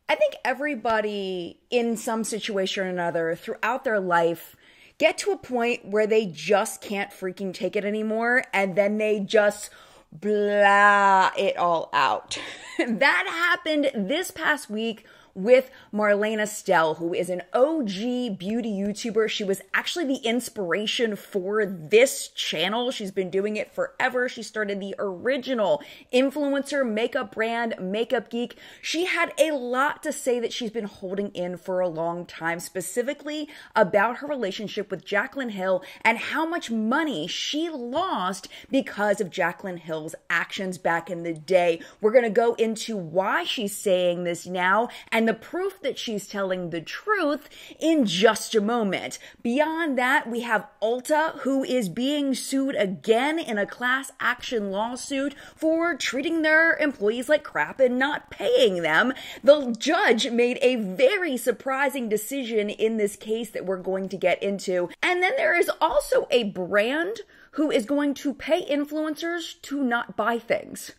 I think everybody in some situation or another throughout their life get to a point where they just can't freaking take it anymore, and then they just blah it all out. That happened this past week with Marlena Stell, who is an OG beauty YouTuber. She was actually the inspiration for this channel. She's been doing it forever. She started the original influencer makeup brand, Makeup Geek. She had a lot to say that she's been holding in for a long time, specifically about her relationship with Jaclyn Hill and how much money she lost because of Jaclyn Hill's actions back in the day. We're going to go into why she's saying this now and the proof that she's telling the truth in just a moment. Beyond that, we have Ulta, who is being sued again in a class action lawsuit for treating their employees like crap and not paying them. The judge made a very surprising decision in this case that we're going to get into. And then there is also a brand who is going to pay influencers to not buy things.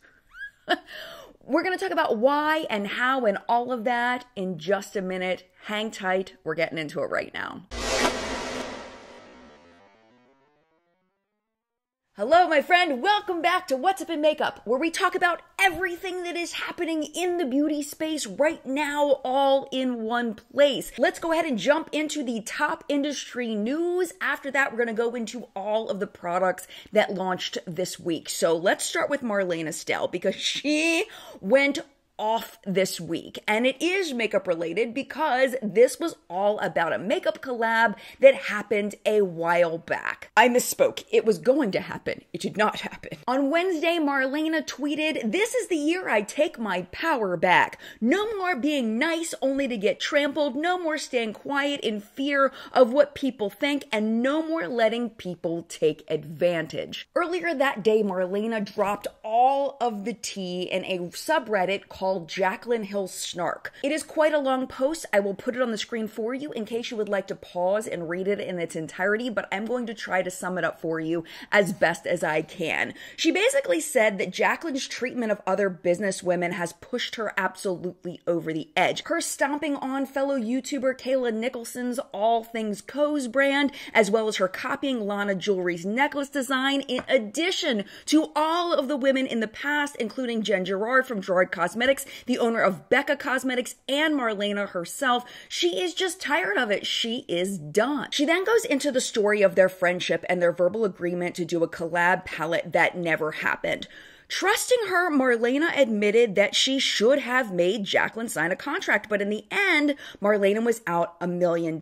We're going to talk about why and how and all of that in just a minute. Hang tight. We're getting into it right now. Hello, my friend. Welcome back to What's Up in Makeup, where we talk about everything that is happening in the beauty space right now, all in one place. Let's go ahead and jump into the top industry news. After that, we're going to go into all of the products that launched this week. So let's start with Marlena Stell, because she went off this week, and it is makeup related because this was all about a makeup collab that happened a while back. I misspoke. It was going to happen. It did not happen. On Wednesday, Marlena tweeted, "This is the year I take my power back. No more being nice only to get trampled. No more staying quiet in fear of what people think, and no more letting people take advantage." Earlier that day, Marlena dropped all of the tea in a subreddit called Jaclyn Hill Snark. It is quite a long post. I will put it on the screen for you in case you would like to pause and read it in its entirety, but I'm going to try to sum it up for you as best as I can. She basically said that Jaclyn's treatment of other businesswomen has pushed her absolutely over the edge. Her stomping on fellow YouTuber Kayla Nicholson's All Things Cove's brand, as well as her copying Lana Jewelry's necklace design, in addition to all of the women in the past, including Jen Gerard from Gerard Cosmetics, the owner of Becca Cosmetics, and Marlena herself. She is just tired of it. She is done. She then goes into the story of their friendship and their verbal agreement to do a collab palette that never happened. Trusting her, Marlena admitted that she should have made Jaclyn sign a contract, but in the end, Marlena was out $1 million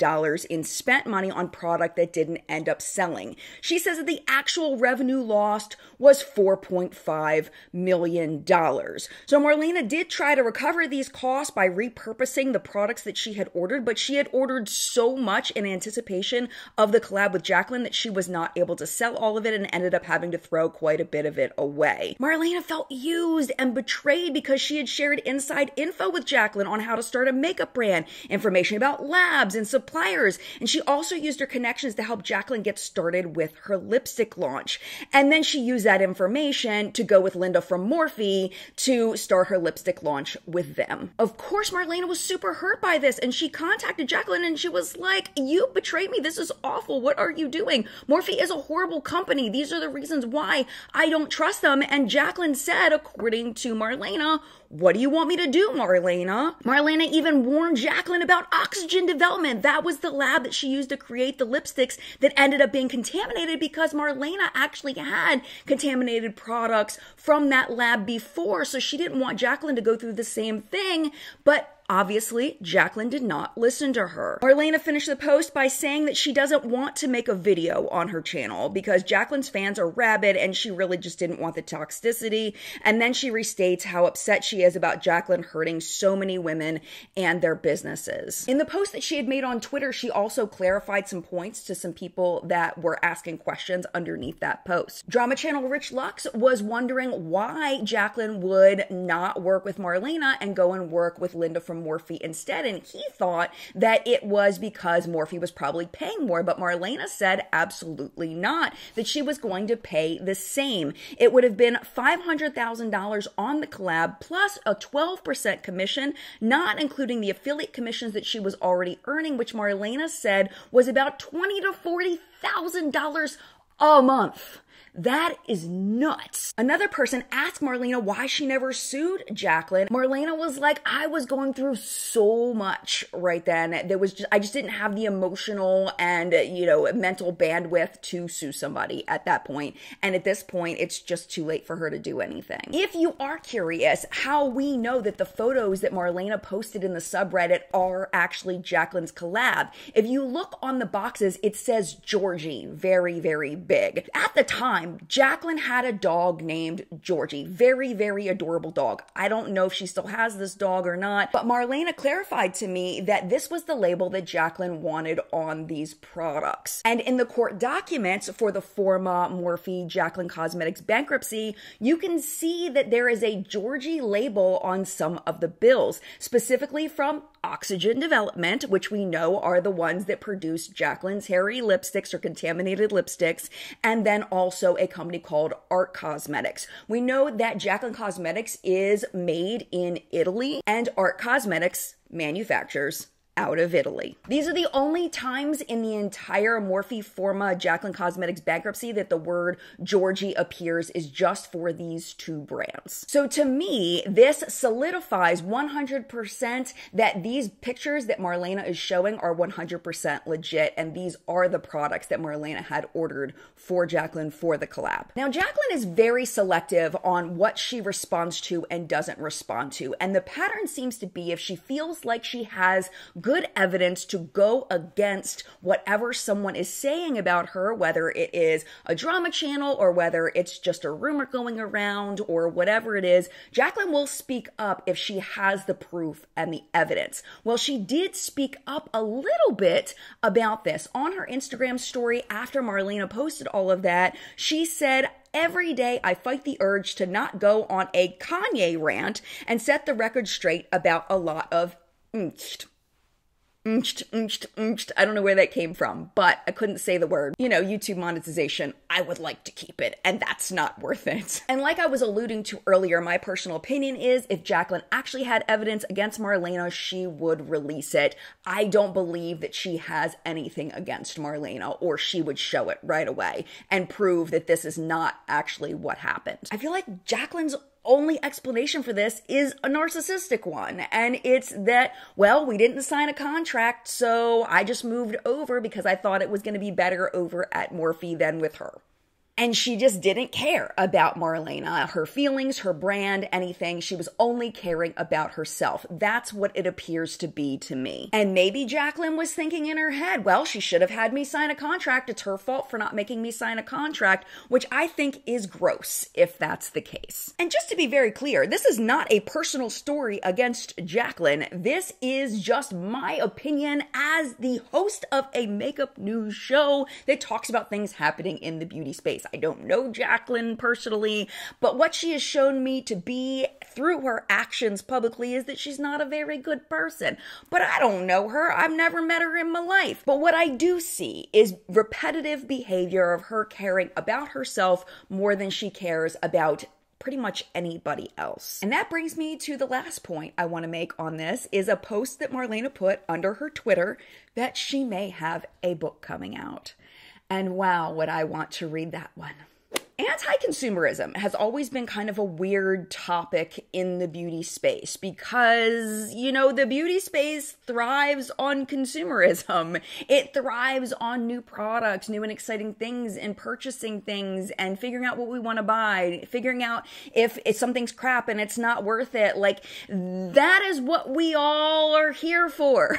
in spent money on product that didn't end up selling. She says that the actual revenue lost was $4.5 million. So Marlena did try to recover these costs by repurposing the products that she had ordered, but she had ordered so much in anticipation of the collab with Jaclyn that she was not able to sell all of it and ended up having to throw quite a bit of it away. Marlena felt used and betrayed because she had shared inside info with Jaclyn on how to start a makeup brand, information about labs and suppliers, and she also used her connections to help Jaclyn get started with her lipstick launch. And then she used that information to go with Linda from Morphe to start her lipstick launch with them. Of course, Marlena was super hurt by this, and she contacted Jaclyn and she was like, "You betrayed me. This is awful. What are you doing? Morphe is a horrible company. These are the reasons why I don't trust them." And Jaclyn said, according to Marlena, "What do you want me to do, Marlena?" Marlena even warned Jaclyn about oxygen development. That was the lab that she used to create the lipsticks that ended up being contaminated because Marlena actually had contaminated products from that lab before, so she didn't want Jaclyn to go through the same thing, but obviously, Jaclyn did not listen to her. Marlena finished the post by saying that she doesn't want to make a video on her channel because Jaclyn's fans are rabid and she really just didn't want the toxicity. And then she restates how upset she is about Jaclyn hurting so many women and their businesses. In the post that she had made on Twitter, she also clarified some points to some people that were asking questions underneath that post. Drama channel Rich Lux was wondering why Jaclyn would not work with Marlena and go and work with Linda from from Morphe instead, and he thought that it was because Morphe was probably paying more, but Marlena said absolutely not, that she was going to pay the same. It would have been $500,000 on the collab plus a 12% commission, not including the affiliate commissions that she was already earning, which Marlena said was about $20,000 to $40,000 a month. That is nuts. Another person asked Marlena why she never sued Jaclyn. Marlena was like, I was going through so much right then. I just didn't have the emotional and, mental bandwidth to sue somebody at that point. And at this point, it's just too late for her to do anything. If you are curious how we know that the photos that Marlena posted in the subreddit are actually Jaclyn's collab, if you look on the boxes, it says Georgie very, very big. At the time, Jaclyn had a dog named Georgie. Very, very adorable dog. I don't know if she still has this dog or not, but Marlena clarified to me that this was the label that Jaclyn wanted on these products. And in the court documents for the Forma Morphe Jaclyn Cosmetics bankruptcy, you can see that there is a Georgie label on some of the bills, specifically from Oxygen Development, which we know are the ones that produce Jaclyn's hairy lipsticks or contaminated lipsticks, and then also a company called Art Cosmetics. We know that Jaclyn Cosmetics is made in Italy and Art Cosmetics manufactures out of Italy. These are the only times in the entire Morphe Forma Jaclyn Cosmetics bankruptcy that the word Georgie appears, is just for these two brands. So to me, this solidifies 100% that these pictures that Marlena is showing are 100% legit, and these are the products that Marlena had ordered for Jaclyn for the collab. Now, Jaclyn is very selective on what she responds to and doesn't respond to, and the pattern seems to be if she feels like she has good evidence to go against whatever someone is saying about her, whether it is a drama channel or whether it's just a rumor going around or whatever it is, Jaclyn will speak up if she has the proof and the evidence. Well, she did speak up a little bit about this. On her Instagram story after Marlena posted all of that, she said, "Every day I fight the urge to not go on a Kanye rant and set the record straight about a lot of I don't know where that came from, but I couldn't say the word. YouTube monetization, I would like to keep it, and that's not worth it." And like I was alluding to earlier, my personal opinion is if Jaclyn actually had evidence against Marlena, she would release it. I don't believe that she has anything against Marlena, or she would show it right away and prove that this is not actually what happened. I feel like Jaclyn's only explanation for this is a narcissistic one, and it's that, well, we didn't sign a contract, so I just moved over because I thought it was going to be better over at Morphe than with her. And she just didn't care about Marlena, her feelings, her brand, anything. She was only caring about herself. That's what it appears to be to me. And maybe Jaclyn was thinking in her head, well, she should have had me sign a contract. It's her fault for not making me sign a contract, which I think is gross if that's the case. And just to be very clear, this is not a personal story against Jaclyn. This is just my opinion as the host of a makeup news show that talks about things happening in the beauty space. I don't know Jaclyn personally, but what she has shown me to be through her actions publicly is that she's not a very good person. But I don't know her. I've never met her in my life. But what I do see is repetitive behavior of her caring about herself more than she cares about pretty much anybody else. And that brings me to the last point I want to make on this, is a post that Marlena put under her Twitter that she may have a book coming out. And wow, would I want to read that one. Anti-consumerism has always been kind of a weird topic in the beauty space because, the beauty space thrives on consumerism. It thrives on new products, new and exciting things, and purchasing things and figuring out what we want to buy, figuring out if something's crap and it's not worth it. Like, that is what we all are here for.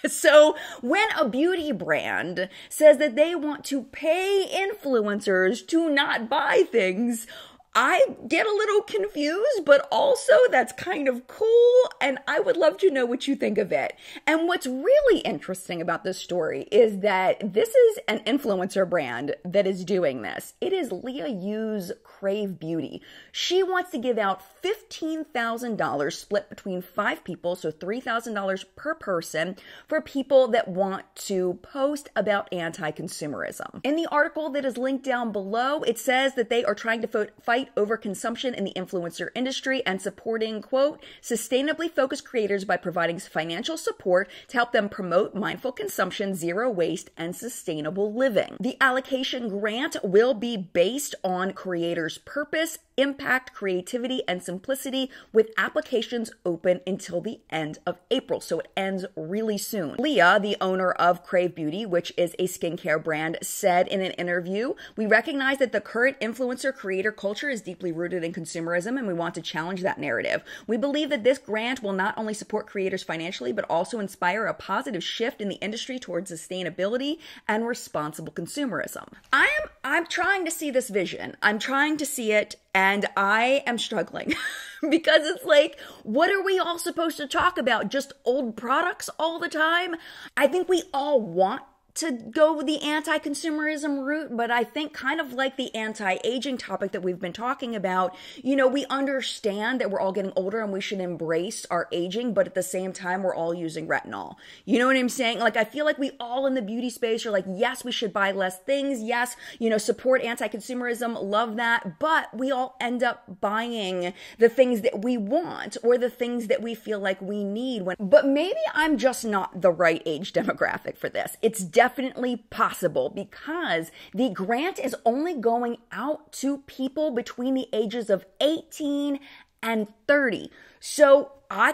So when a beauty brand says that they want to pay influencers to not buy things, I get a little confused, but also that's kind of cool, and I would love to know what you think of it. And what's really interesting about this story is that this is an influencer brand that is doing this. It is Leah Yu's Krave Beauty. She wants to give out $15,000 split between 5 people, so $3,000 per person, for people that want to post about anti-consumerism. In the article that is linked down below, it says that they are trying to fight over consumption in the influencer industry and supporting, quote, sustainably focused creators by providing financial support to help them promote mindful consumption, zero waste, and sustainable living. The allocation grant will be based on creators' purpose, impact, creativity, and simplicity, with applications open until the end of April. So it ends really soon. Leah, the owner of Krave Beauty, which is a skincare brand, said in an interview, "We recognize that the current influencer creator culture is deeply rooted in consumerism, and we want to challenge that narrative. We believe that this grant will not only support creators financially, but also inspire a positive shift in the industry towards sustainability and responsible consumerism." I'm trying to see this vision. I'm trying to see it, and I am struggling because it's like, what are we all supposed to talk about? Just old products all the time? I think we all want to go the anti-consumerism route, but I think kind of like the anti-aging topic that we've been talking about, you know, we understand that we're all getting older and we should embrace our aging, but at the same time, we're all using retinol. You know what I'm saying? Like, I feel like we all in the beauty space are like, yes, we should buy less things. Yes, you know, support anti-consumerism, love that. But we all end up buying the things that we want or the things that we feel like we need. But maybe I'm just not the right age demographic for this. It's definitely possible because the grant is only going out to people between the ages of 18 and 30. So I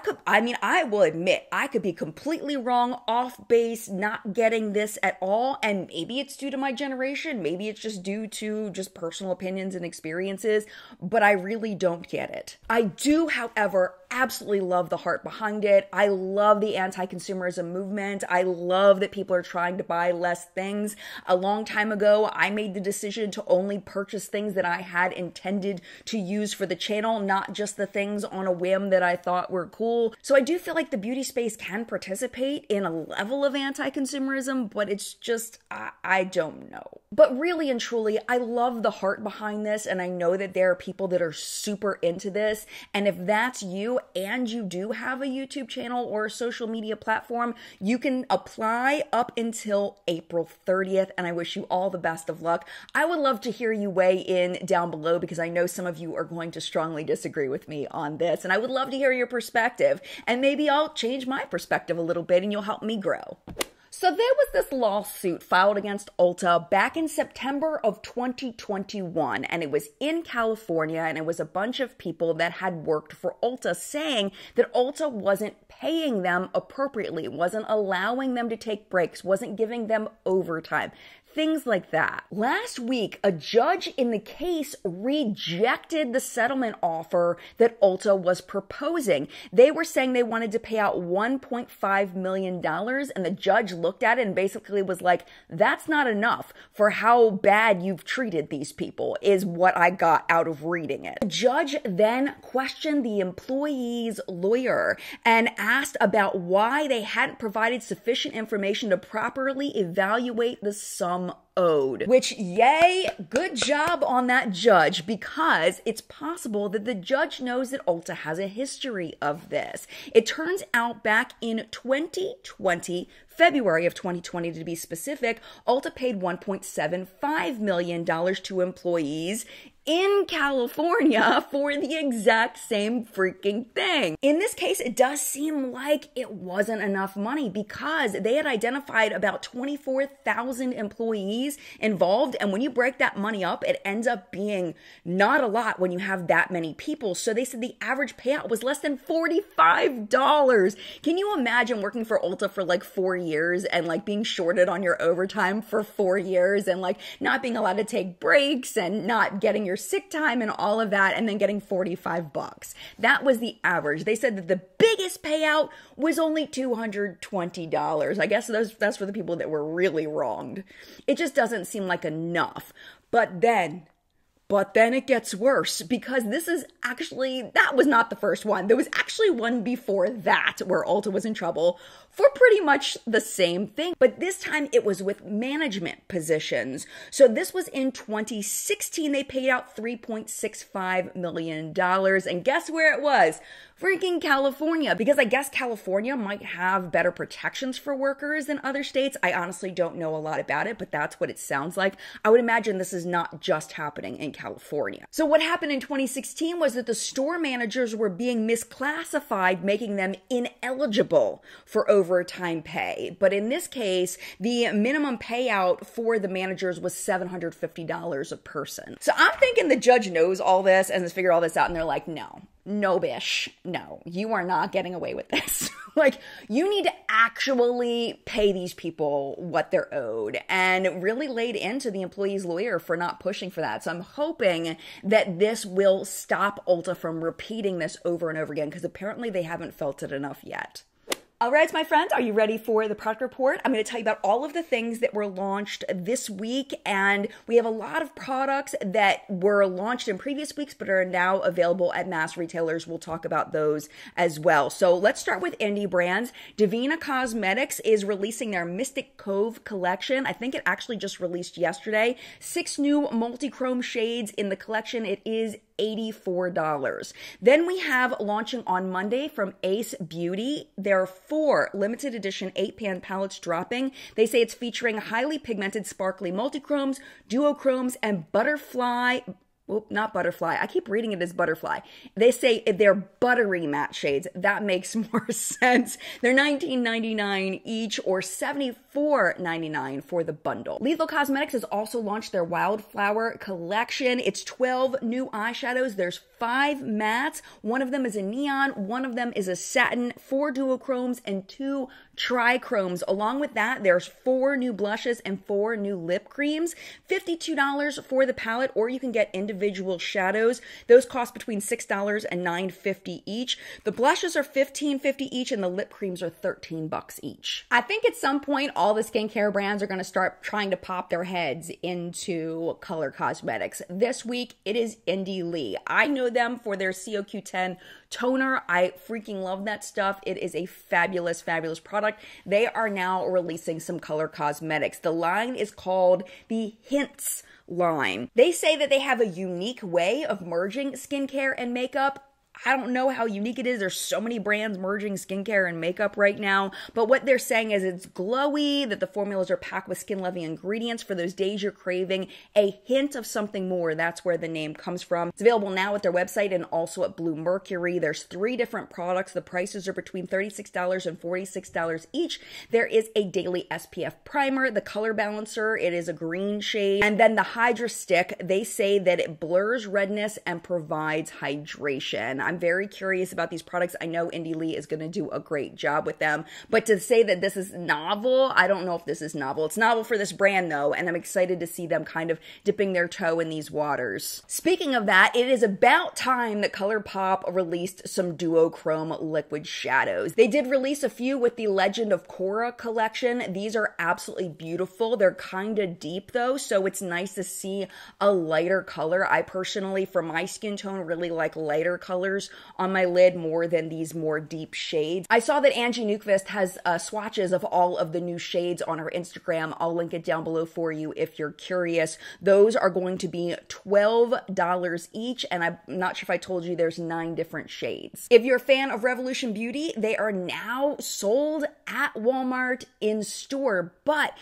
will admit, I could be completely wrong, off base, not getting this at all. And maybe it's due to my generation. Maybe it's just due to just personal opinions and experiences, but I really don't get it. I do, however, absolutely love the heart behind it. I love the anti-consumerism movement. I love that people are trying to buy less things. A long time ago, I made the decision to only purchase things that I had intended to use for the channel, not just the things on a whim that I thought were cool. So I do feel like the beauty space can participate in a level of anti-consumerism, but it's just, I don't know. But really and truly, I love the heart behind this, and I know that there are people that are super into this, and if that's you and you do have a YouTube channel or a social media platform, you can apply up until April 30th, and I wish you all the best of luck. I would love to hear you weigh in down below because I know some of you are going to strongly disagree with me on this, and I would love to hear your perspective, and maybe I'll change my perspective a little bit and you'll help me grow. So there was this lawsuit filed against Ulta back in September of 2021, and it was in California, and it was a bunch of people that had worked for Ulta saying that Ulta wasn't paying them appropriately, wasn't allowing them to take breaks, wasn't giving them overtime. Things like that. Last week, a judge in the case rejected the settlement offer that Ulta was proposing. They were saying they wanted to pay out $1.5 million, and the judge looked at it and basically was like, that's not enough for how bad you've treated these people, is what I got out of reading it. The judge then questioned the employee's lawyer and asked about why they hadn't provided sufficient information to properly evaluate the sum owed, which, yay, good job on that judge, because it's possible that the judge knows that Ulta has a history of this. It turns out back in 2020, February of 2020 to be specific, Ulta paid $1.75 million to employees in California for the exact same freaking thing. In this case, it does seem like it wasn't enough money because they had identified about 24,000 employees involved, and when you break that money up, it ends up being not a lot when you have that many people. So they said the average payout was less than $45. Can you imagine working for Ulta for like 4 years and like being shorted on your overtime for 4 years and like not being allowed to take breaks and not getting your sick time and all of that, and then getting $45. That was the average. They said that the biggest payout was only $220. I guess that's for the people that were really wronged. It just doesn't seem like enough. But then But then it gets worse because that was not the first one. There was actually one before that where Ulta was in trouble for pretty much the same thing. But this time it was with management positions. So this was in 2016. They paid out $3.65 million. And guess where it was? Freaking California, because I guess California might have better protections for workers than other states. I honestly don't know a lot about it, but that's what it sounds like. I would imagine this is not just happening in California. So what happened in 2016 was that the store managers were being misclassified, making them ineligible for overtime pay. But in this case, the minimum payout for the managers was $750 a person. So I'm thinking the judge knows all this and has figured all this out, and they're like, no, bish. No, you are not getting away with this. Like, you need to actually pay these people what they're owed, and really laid into the employee's lawyer for not pushing for that. So I'm hoping that this will stop Ulta from repeating this over and over again, because apparently they haven't felt it enough yet. All right, my friends, are you ready for the product report? I'm going to tell you about all of the things that were launched this week, and we have a lot of products that were launched in previous weeks but are now available at mass retailers. We'll talk about those as well. So let's start with indie brands. Devinah Cosmetics is releasing their Mystic Cove collection. I think it actually just released yesterday. 6 new multi-chrome shades in the collection. It is $84. Then we have launching on Monday from Ace Beauty. There are 4 limited edition 8-pan palettes dropping. They say it's featuring highly pigmented sparkly multichromes, duochromes, and butterfly. Oh, not butterfly. I keep reading it as butterfly. They say they're buttery matte shades. That makes more sense. They're $19.99 each or $74.99 for the bundle. Lethal Cosmetics has also launched their Wildflower collection. It's 12 new eyeshadows. There's 5 mattes. One of them is a neon. One of them is a satin, 4 duochromes, and 2 trichromes. Along with that, there's 4 new blushes and 4 new lip creams. $52 for the palette, or you can get individual shadows. Those cost between $6 and $9.50 each. The blushes are $15.50 each, and the lip creams are $13 each. I think at some point, all the skincare brands are going to start trying to pop their heads into color cosmetics. This week, it is Indie Lee. I know them for their COQ10 toner. I freaking love that stuff. It is a fabulous, fabulous product. They are now releasing some color cosmetics. The line is called the Hints line. They say that they have a unique way of merging skincare and makeup. I don't know how unique it is. There's so many brands merging skincare and makeup right now. But what they're saying is it's glowy, that the formulas are packed with skin-loving ingredients for those days you're craving a hint of something more. That's where the name comes from. It's available now at their website and also at Blue Mercury. There's 3 different products. The prices are between $36 and $46 each. There is a daily SPF primer, the color balancer. It is a green shade. And then the Hydra Stick. They say that it blurs redness and provides hydration. I'm very curious about these products. I know Indie Lee is going to do a great job with them, but to say that this is novel, I don't know if this is novel. It's novel for this brand though, and I'm excited to see them kind of dipping their toe in these waters. Speaking of that, it is about time that ColourPop released some duochrome liquid shadows. They did release a few with the Legend of Korra collection. These are absolutely beautiful. They're kind of deep though, so it's nice to see a lighter color. I personally, for my skin tone, really like lighter colors on my lid more than these more deep shades. I saw that Angie Newquist has swatches of all of the new shades on her Instagram. I'll link it down below for you if you're curious. Those are going to be $12 each, and I'm not sure if I told you there's 9 different shades. If you're a fan of Revolution Beauty, they are now sold at Walmart in store, but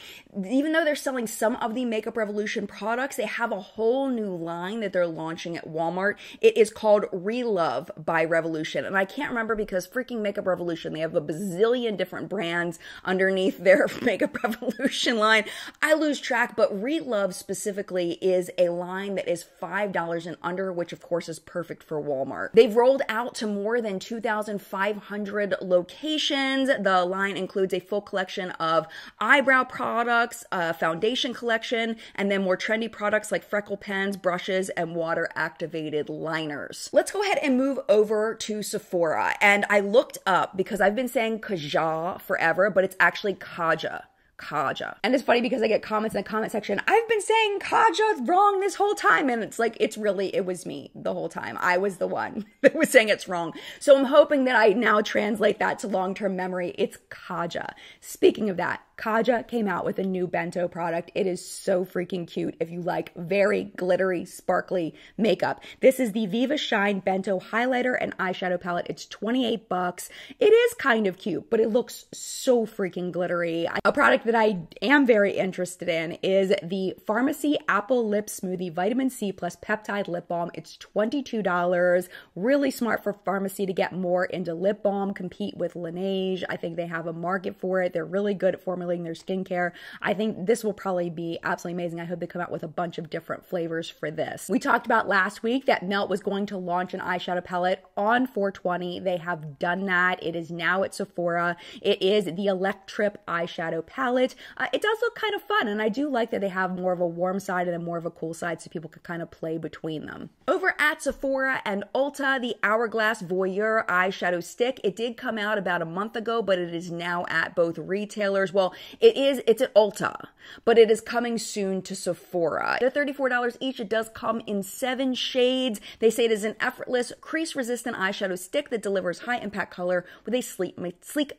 even though they're selling some of the Makeup Revolution products, they have a whole new line that they're launching at Walmart. It is called Relove by Revolution, and I can't remember because freaking Makeup Revolution, they have a bazillion different brands underneath their Makeup Revolution line. I lose track, but Relove specifically is a line that is $5 and under, which of course is perfect for Walmart. They've rolled out to more than 2,500 locations. The line includes a full collection of eyebrow products, a foundation collection, and then more trendy products like freckle pens, brushes, and water-activated liners. Let's go ahead and move over to Sephora. And I looked up because I've been saying Kaja forever, but it's actually Kaja. Kaja. And it's funny because I get comments in the comment section, I've been saying Kaja wrong this whole time. And it's like, it was me the whole time. I was the one that was saying it's wrong. So I'm hoping that I now translate that to long-term memory. It's Kaja. Speaking of that, Kaja came out with a new Bento product. It is so freaking cute if you like very glittery, sparkly makeup. This is the Viva Shine Bento Highlighter and Eyeshadow Palette. It's 28 bucks. It is kind of cute, but it looks so freaking glittery. A product that I am very interested in is the Farmacy Apple Lip Smoothie Vitamin C plus Peptide Lip Balm. It's $22. Really smart for Farmacy to get more into lip balm, compete with Laneige. I think they have a market for it. They're really good at formulating their skincare. I think this will probably be absolutely amazing. I hope they come out with a bunch of different flavors for this. We talked about last week that Melt was going to launch an eyeshadow palette on 4/20. They have done that. It is now at Sephora. It is the Electrip eyeshadow palette. It does look kind of fun, and I do like that they have more of a warm side and then more of a cool side so people could kind of play between them. Over at Sephora and Ulta, the Hourglass Voyeur eyeshadow stick, it did come out about a month ago, but it is now at both retailers. Well, it's at Ulta, but it is coming soon to Sephora. They're $34 each. It does come in 7 shades. They say it is an effortless, crease-resistant eyeshadow stick that delivers high-impact color with a sleek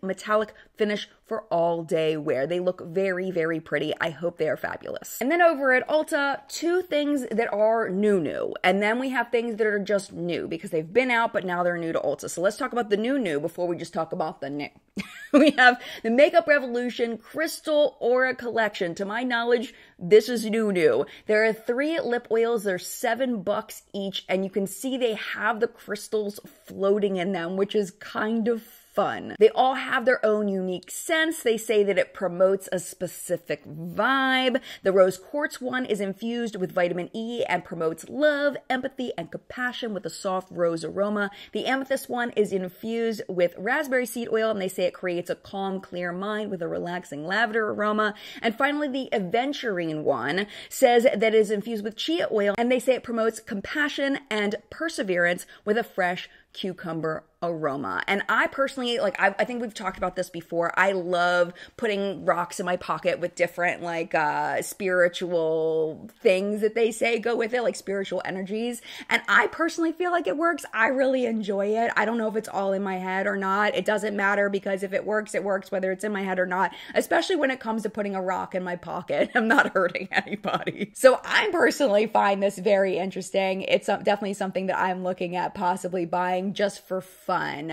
metallic finish for all-day wear. They look very, very pretty. I hope they are fabulous. And then over at Ulta, 2 things that are new. And then we have things that are just new because they've been out, but now they're new to Ulta. So let's talk about the new before we just talk about the new. We have the Makeup Revolution Crystal Aura Collection. To my knowledge, this is new. There are 3 lip oils. They're $7 each, and you can see they have the crystals floating in them, which is kind of fun. They all have their own unique scents. They say that it promotes a specific vibe. The Rose Quartz one is infused with vitamin E and promotes love, empathy, and compassion with a soft rose aroma. The Amethyst one is infused with raspberry seed oil, and they say it creates a calm, clear mind with a relaxing lavender aroma. And finally, the Aventurine one says that it is infused with chia oil, and they say it promotes compassion and perseverance with a fresh cucumber aroma. And I personally, like, I think we've talked about this before. I love putting rocks in my pocket with different, like, spiritual things that they say go with it, like spiritual energies. And I personally feel like it works. I really enjoy it. I don't know if it's all in my head or not. It doesn't matter because if it works, whether it's in my head or not, especially when it comes to putting a rock in my pocket. I'm not hurting anybody. So I personally find this very interesting. It's definitely something that I'm looking at possibly buying just for fun.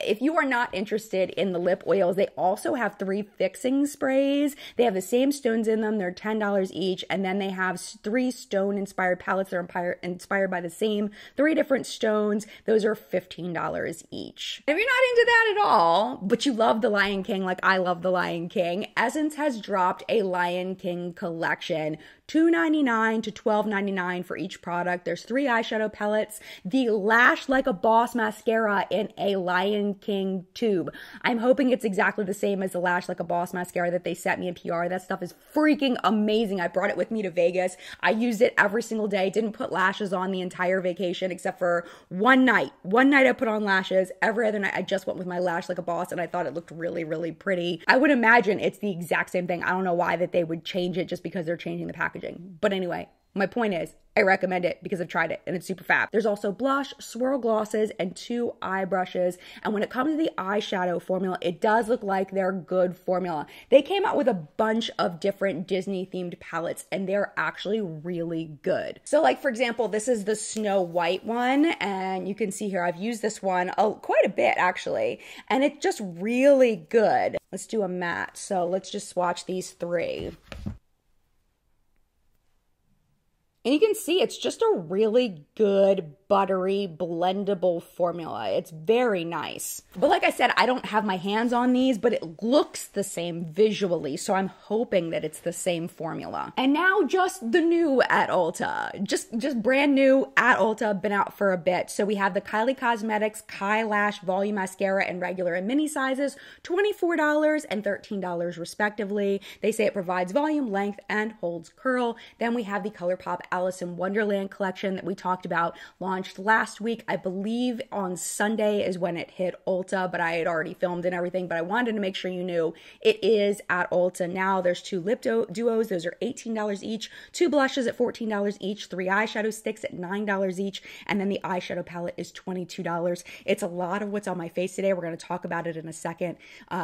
If you are not interested in the lip oils, they also have 3 fixing sprays. They have the same stones in them. They're $10 each. And then they have 3 stone-inspired palettes that are inspired by the same 3 different stones. Those are $15 each. If you're not into that at all, but you love The Lion King like I love The Lion King, Essence has dropped a Lion King collection. $2.99 to $12.99 for each product. There's 3 eyeshadow palettes, the Lash Like a Boss mascara in a Lion King tube. I'm hoping it's exactly the same as the Lash Like a Boss mascara that they sent me in PR. That stuff is freaking amazing. I brought it with me to Vegas. I used it every single day. Didn't put lashes on the entire vacation except for one night. One night I put on lashes. Every other night I just went with my Lash Like a Boss, and I thought it looked really, really pretty. I would imagine it's the exact same thing. I don't know why that they would change it just because they're changing the packaging. But anyway, my point is, I recommend it because I've tried it and it's super fab. There's also blush, swirl glosses, and 2 eye brushes. And when it comes to the eyeshadow formula, it does look like they're good formula. They came out with a bunch of different Disney themed palettes and they're actually really good. So like, for example, this is the Snow White one. And you can see here, I've used this one quite a bit actually. And it's just really good. Let's do a matte. So let's just swatch these 3. And you can see it's just a really good, buttery, blendable formula. It's very nice. But like I said, I don't have my hands on these, but it looks the same visually. So I'm hoping that it's the same formula. And now just the new at Ulta. Just brand new at Ulta, been out for a bit. So we have the Kylie Cosmetics Kai Lash Volume Mascara in regular and mini sizes, $24 and $13 respectively. They say it provides volume, length, and holds curl. Then we have the ColourPop Alice in Wonderland collection that we talked about, launched last week. I believe on Sunday is when it hit Ulta, but I had already filmed and everything, but I wanted to make sure you knew it is at Ulta now. There's 2 lip duos. Those are $18 each, 2 blushes at $14 each, 3 eyeshadow sticks at $9 each, and then the eyeshadow palette is $22. It's a lot of what's on my face today. We're going to talk about it in a second.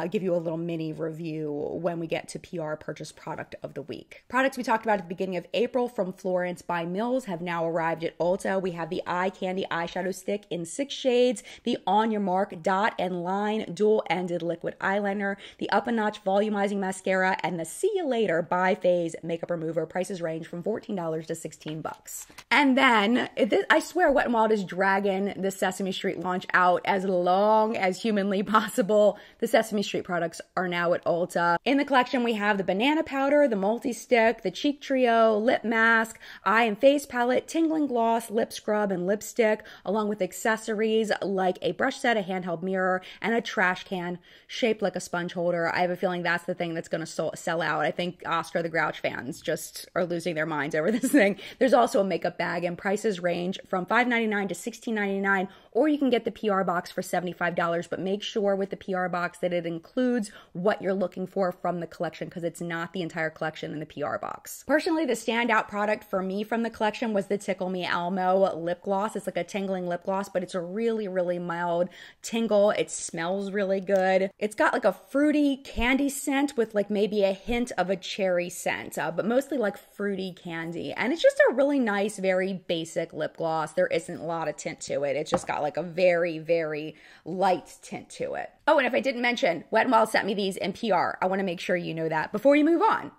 Give you a little mini review when we get to PR purchase product of the week. Products we talked about at the beginning of April from Florence by Mills have now arrived at Ulta. We have the Eye Candy eyeshadow stick in 6 shades, the On Your Mark dot and line dual-ended liquid eyeliner, the Up a Notch volumizing mascara, and the See You Later by Phase makeup remover. Prices range from $14 to $16. And then, I swear Wet n Wild is dragging the Sesame Street launch out as long as humanly possible. The Sesame Street products are now at Ulta. In the collection, we have the banana powder, the multi-stick, the cheek trio, lip mask, eye and face palette, tingling gloss, lip scrub, and lipstick, along with accessories like a brush set, a handheld mirror, and a trash can shaped like a sponge holder. I have a feeling that's the thing that's going to sell out. I think Oscar the Grouch fans just are losing their minds over this thing. There's also a makeup bag, and prices range from $5.99 to $16.99, or you can get the PR box for $75, but make sure with the PR box that it includes what you're looking for from the collection, because it's not the entire collection in the PR box. Personally, the standout product for me from the collection was the Tickle Me Elmo lip gloss. It's like a tingling lip gloss, but it's a really, really mild tingle. It smells really good. It's got like a fruity candy scent with like maybe a hint of a cherry scent, but mostly like fruity candy. And it's just a really nice, very basic lip gloss. There isn't a lot of tint to it. It's just got like a very, very light tint to it. Oh, and if I didn't mention, Wet n Wild sent me these in PR. I want to make sure you know that before you move on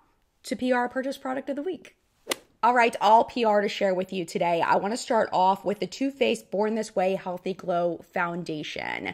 to PR purchase product of the week. All right, all PR to share with you today. I want to start off with the Too Faced Born This Way Healthy Glow Foundation.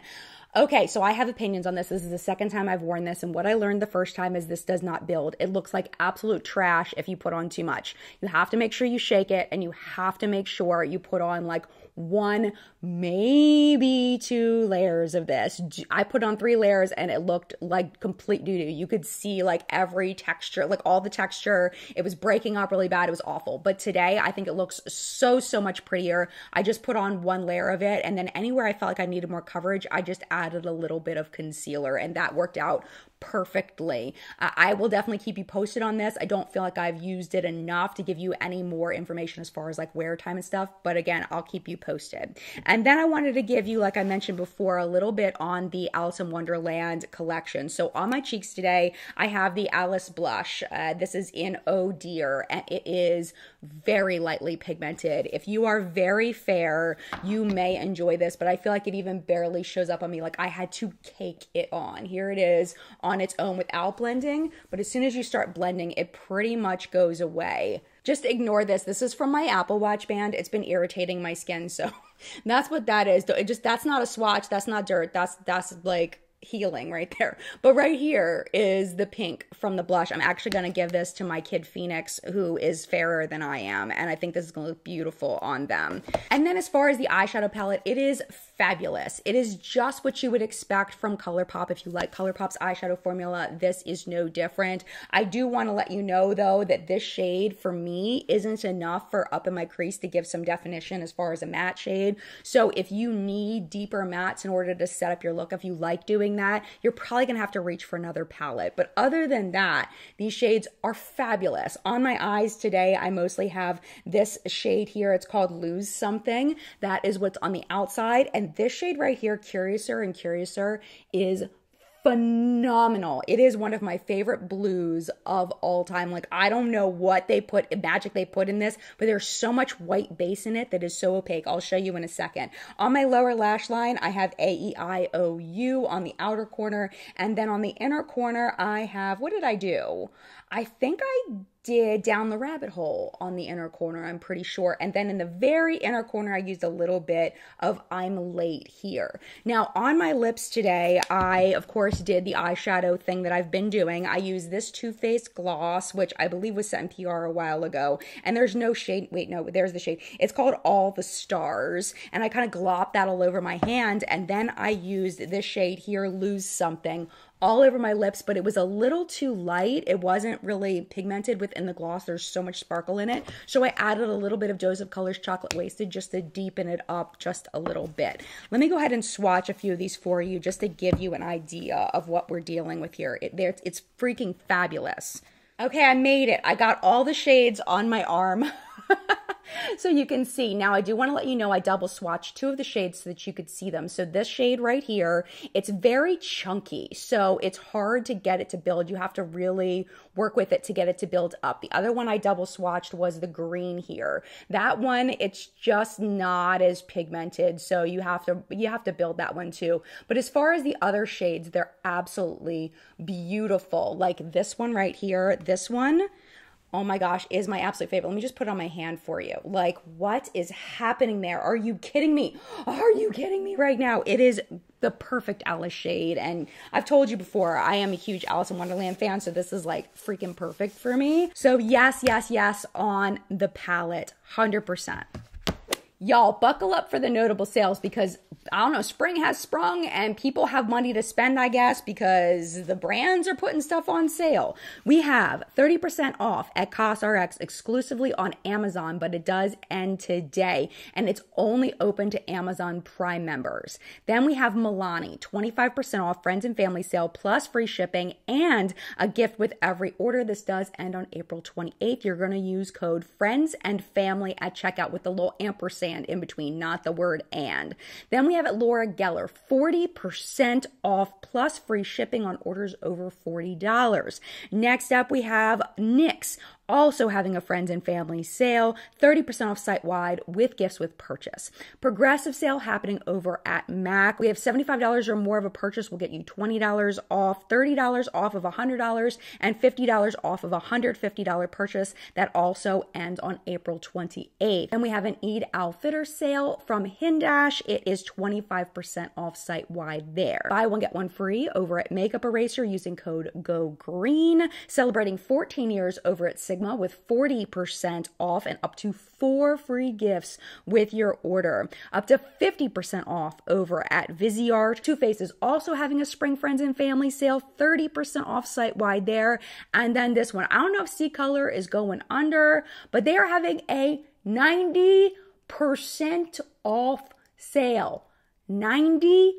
Okay, so I have opinions on this. This is the second time I've worn this, and what I learned the first time is this does not build. It looks like absolute trash if you put on too much. You have to make sure you shake it, and you have to make sure you put on like 1, maybe 2 layers of this. I put on 3 layers and it looked like complete doo-doo. You could see like every texture, like all the texture. It was breaking up really bad. It was awful. But today I think it looks so much prettier. I just put on 1 layer of it, and then anywhere I felt like I needed more coverage, I just added a little bit of concealer, and that worked out perfectly. I will definitely keep you posted on this. I don't feel like I've used it enough to give you any more information as far as like wear time and stuff, but again, I'll keep you posted. And then I wanted to give you, like I mentioned before, a little bit on the Alice in Wonderland collection. So on my cheeks today, I have the Alice blush. This is in Oh Dear, and it is very lightly pigmented. If you are very fair, you may enjoy this, but I feel like it even barely shows up on me. Like I had to cake it on. Here it is on its own without blending, but as soon as you start blending, it pretty much goes away. Just ignore this. This is from my Apple Watch band. It's been irritating my skin, so that's what that is. That's not a swatch. That's not dirt. That's like healing right there. But right here is the pink from the blush. I'm actually going to give this to my kid Phoenix, who is fairer than I am, and I think this is going to look beautiful on them. And then as far as the eyeshadow palette, it is fabulous. It is just what you would expect from ColourPop. If you like ColourPop's eyeshadow formula, this is no different. I do want to let you know though that this shade for me isn't enough for up in my crease to give some definition as far as a matte shade. So if you need deeper mattes in order to set up your look, if you like doing that, you're probably gonna have to reach for another palette. But other than that, these shades are fabulous. On my eyes today, I mostly have this shade here. It's called Lose Something. That is what's on the outside. And this shade right here, Curiouser and Curiouser, is phenomenal. It is one of my favorite blues of all time. Like, I don't know what magic they put in this, but there's so much white base in it that is so opaque. I'll show you in a second. On my lower lash line, I have AEIOU on the outer corner, and then on the inner corner, I have, what did I do? I think I did Down the Rabbit Hole on the inner corner, I'm pretty sure. And then in the very inner corner, I used a little bit of I'm Late here. Now, on my lips today, I, of course, did the eyeshadow thing that I've been doing. I used this Too Faced gloss, which I believe was set in PR a while ago. And there's no shade. Wait, no, there's the shade. It's called All the Stars. And I kind of glopped that all over my hand. And then I used this shade here, Lose Something, all over my lips, but it was a little too light. It wasn't really pigmented within the gloss. There's so much sparkle in it. So I added a little bit of Dose of Colors Chocolate Wasted just to deepen it up just a little bit. Let me go ahead and swatch a few of these for you just to give you an idea of what we're dealing with here. It's freaking fabulous. Okay, I made it. I got all the shades on my arm. So you can see. Now I do want to let you know I double swatched two of the shades so that you could see them. So this shade right here, it's very chunky, so it's hard to get it to build. You have to really work with it to get it to build up. The other one I double swatched was the green here. That one, it's just not as pigmented, so you have to build that one too. But as far as the other shades, they're absolutely beautiful. Like this one right here, this one, oh my gosh, is my absolute favorite. Let me just put it on my hand for you. Like, what is happening there? Are you kidding me? Are you kidding me right now? It is the perfect Alice shade. And I've told you before, I am a huge Alice in Wonderland fan, so this is like freaking perfect for me. So yes, yes, yes on the palette, 100%. Y'all, buckle up for the notable sales because, I don't know, spring has sprung and people have money to spend, I guess, because the brands are putting stuff on sale. We have 30% off at CosRx exclusively on Amazon, but it does end today, and it's only open to Amazon Prime members. Then we have Milani, 25% off friends and family sale plus free shipping and a gift with every order. This does end on April 28th. You're going to use code FRIENDS AND FAMILY at checkout with the little ampersand in between, not the word and. Then we have at Laura Geller, 40% off plus free shipping on orders over $40. Next up, we have NYX, also having a friends and family sale, 30% off site-wide with gifts with purchase. Progressive sale happening over at MAC. We have $75 or more of a purchase will get you $20 off, $30 off of $100, and $50 off of a $150 purchase. That also ends on April 28th. And we have an Eid al-Fitr sale from Hindash. It is 25% off site-wide there. Buy one, get one free over at Makeup Eraser using code GOGREEN. Celebrating 14 years over at Sigma with 40% off and up to 4 free gifts with your order. Up to 50% off over at Viviar. Too Faced is also having a Spring Friends and Family sale, 30% off site-wide there. And then this one, I don't know if C-Color is going under, but they are having a 90% off sale. 90%.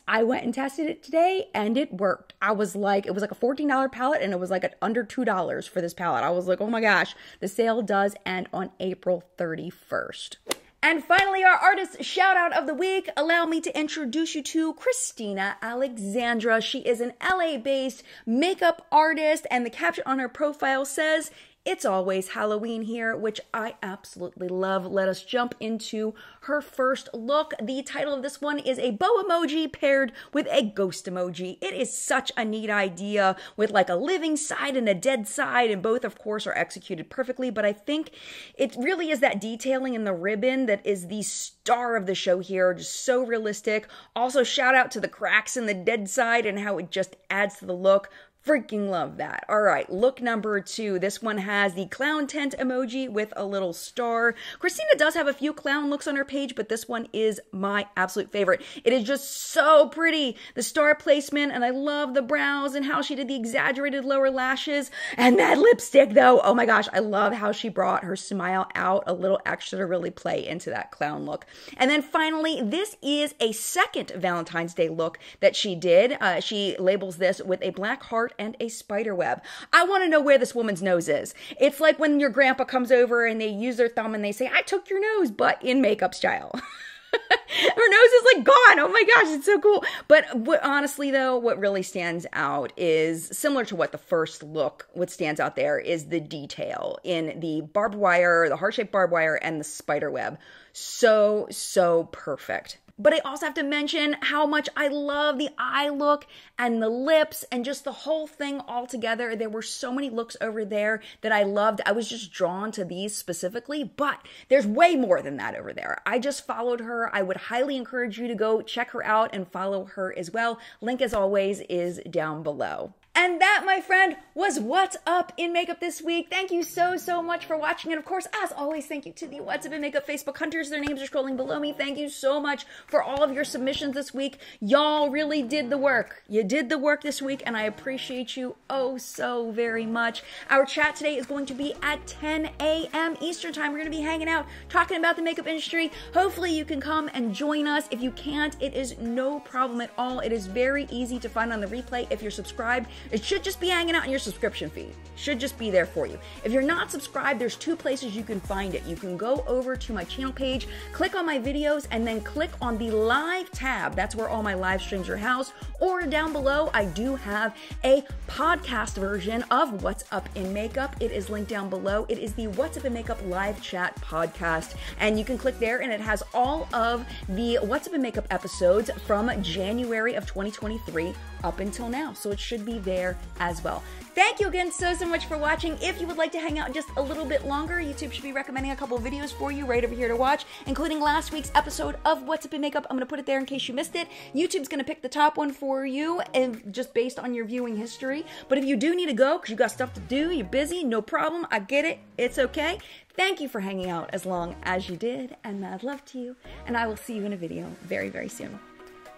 I went and tested it today and it worked. I was like, it was like a $14 palette and it was like under $2 for this palette. I was like, oh my gosh, the sale does end on April 31st. And finally, our artist shout out of the week. Allow me to introduce you to Christina Alexandra. She is an LA-based makeup artist, and the caption on her profile says, "It's always Halloween here," which I absolutely love. Let us jump into her first look. The title of this one is a bow emoji paired with a ghost emoji. It is such a neat idea with like a living side and a dead side, and both, of course, are executed perfectly, but I think it really is that detailing in the ribbon that is the star of the show here. Just so realistic. Also, shout out to the cracks in the dead side and how it just adds to the look. Freaking love that. All right, look number 2. This one has the clown tent emoji with a little star. Christina does have a few clown looks on her page, but this one is my absolute favorite. It is just so pretty. The star placement, and I love the brows and how she did the exaggerated lower lashes. And that lipstick, though, oh my gosh, I love how she brought her smile out a little extra to really play into that clown look. And then finally, this is a second Valentine's Day look that she did. She labels this with a black heart and a spider web. I want to know where this woman's nose is. It's like when your grandpa comes over and they use their thumb and they say, "I took your nose," but in makeup style. Her nose is like gone. Oh my gosh, it's so cool. But honestly though, what really stands out is similar to what the first look, what stands out there is the detail in the barbed wire, the heart-shaped barbed wire, and the spider web. So, so perfect. But I also have to mention how much I love the eye look and the lips and just the whole thing all together. There were so many looks over there that I loved. I was just drawn to these specifically, but there's way more than that over there. I just followed her. I would highly encourage you to go check her out and follow her as well. Link, as always, is down below. And that, my friend, was What's Up in Makeup this week. Thank you so, so much for watching. And of course, as always, thank you to the What's Up in Makeup Facebook hunters. Their names are scrolling below me. Thank you so much for all of your submissions this week. Y'all really did the work. You did the work this week, and I appreciate you oh so very much. Our chat today is going to be at 10 a.m. Eastern Time. We're going to be hanging out, talking about the makeup industry. Hopefully you can come and join us. If you can't, it is no problem at all. It is very easy to find on the replay if you're subscribed. It should just be hanging out in your subscription feed. Should just be there for you. If you're not subscribed, there's two places you can find it. You can go over to my channel page, click on my videos, and then click on the live tab. That's where all my live streams are housed. Or down below, I do have a podcast version of What's Up in Makeup. It is linked down below. It is the What's Up in Makeup live chat podcast. And you can click there, and it has all of the What's Up in Makeup episodes from January of 2023 up until now. So it should be there as well. Thank you again so much for watching. If you would like to hang out just a little bit longer, YouTube should be recommending a couple of videos for you right over here to watch, including last week's episode of What's Up in Makeup. I'm going to put it there in case you missed it. YouTube's going to pick the top one for you, and just based on your viewing history. But if you do need to go because you got stuff to do, you're busy, no problem. I get it. It's okay. Thank you for hanging out as long as you did, and mad love to you. And I will see you in a video very, very soon.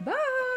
Bye!